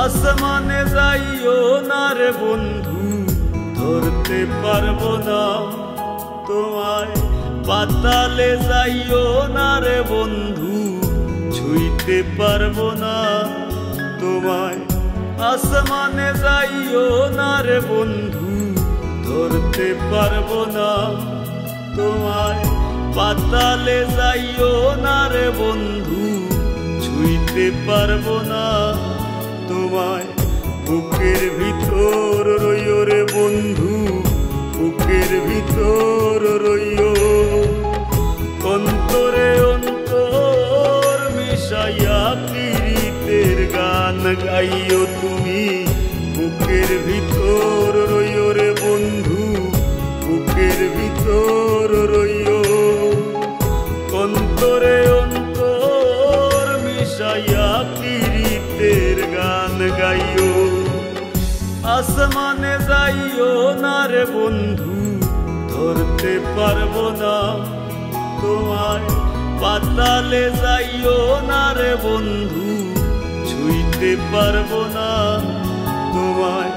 আসমানে যাইও না রে বন্ধু, ধরতে পারবো না তোমায়। পাতালে যাইও না রে বন্ধু, ছুঁইতে পারবো না তোমায়। আসমানে যাইও না রে বন্ধু, ধরতে পারবো না তোমায়। পাতালে যাইও না রে বন্ধু, ছুঁইতে পারবো না তোমায়। বুকের ভিতর রইও রে বন্ধু, বুকের ভিতর রইও। অন্তরে অন্তর মিশাইয়া প্রীতের গান গাইও তুমি। বুকের ভিতর রইও রে বন্ধু, বুকের ভিতর রইও। অন্তরে অন্তর মিশাইয়া প্রীতের গান গাইও। আসমানে যাইও না রে বন্ধু, ধরতে পারবো না তোমায়। পাতালে যাইও না রে বন্ধু, ছুঁইতে পারবো না তোমায়।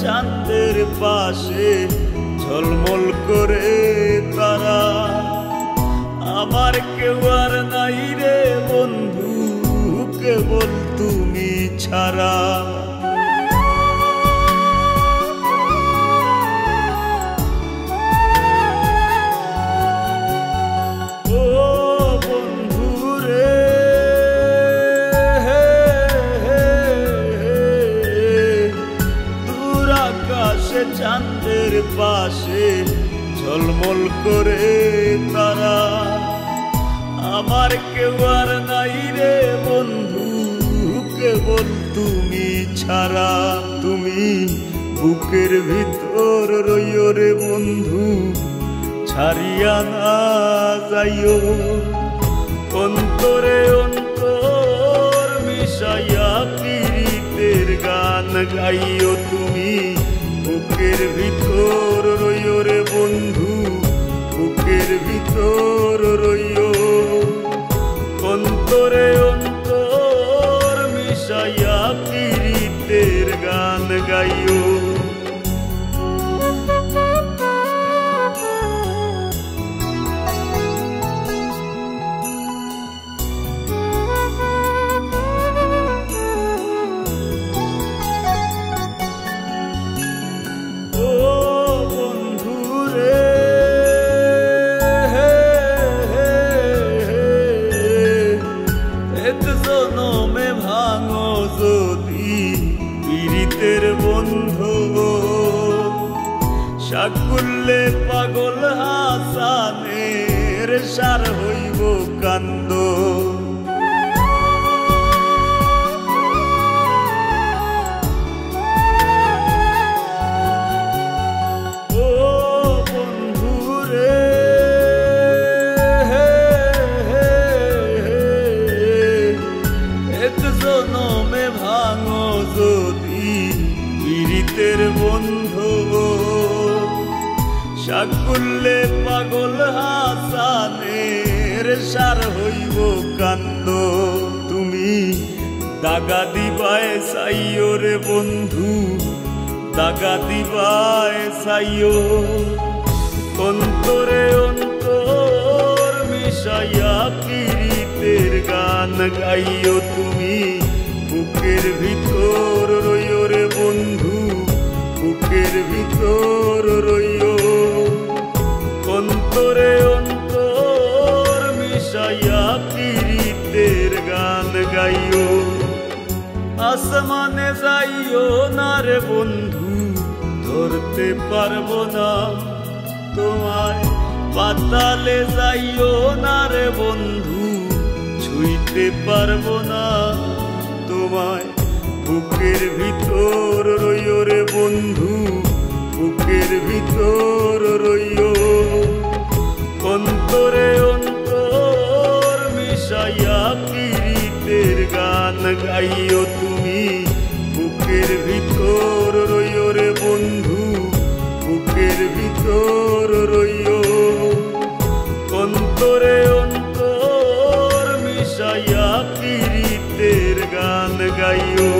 চাঁদের পাশে ঝলমল করে তারা, আমার কেউ আর নাই রে বন্ধু, কেবল তুমি ছাড়া। ও বন্ধু রে, চাঁদের পাশে ঝলমল করে তারা, আমার কেউ আর নাই রে বন্ধু, কেবল তুমি ছাড়া। তুমি বুকের ভিতর রইও রে বন্ধু, ছাড়িয়া না যাইও। অন্তরে অন্তর মিশাইয়া প্রীতের গান গাইও তুমি। বুকের ভিতর রইও রে বন্ধু, বুকের ভিতর রইও। অন্তরে অন্তর মিশাইয়া প্রীতের গান গাইও। জনমে ভাঙো যদি পীড়িতের বন্ধু, সাকুল্যে পাগল হাসানের সার হইব কান্দ। জনমে ভাঙো যদি পীড়িতের বন্ধু, সাকুল্যে পাগল হাসানের সার হইব কান্দ। তুমি দাগা দিবায় চাইও রে বন্ধু, দাগা দিবায় চাইও। অন্তরে অন্তর মিশাইয়া প্রীতের গান গাইও তুমি। বুকের ভিতর রইও রে বন্ধু, বুকের ভিতর রইও। অন্তরে অন্তর মিশাইয়া প্রীতের গান গাইও। আসমানে যাইও না রে বন্ধু, ধরতে পারবো না তোমায়। পাতালে যাইও না রে বন্ধু, ছুঁইতে পারবো না তোমায়। বুকের ভিতর রইও রে বন্ধু, বুকের ভিতর রইও, অন্তরে অন্তর মিশাইয়া পীড়িতের গান গাইও তুমি। বুকের ভিতর রইও রে বন্ধু, বুকের ভিতর রইও, অন্তরে অন্তর মিশাইয়া পীড়িতের গান গাইও।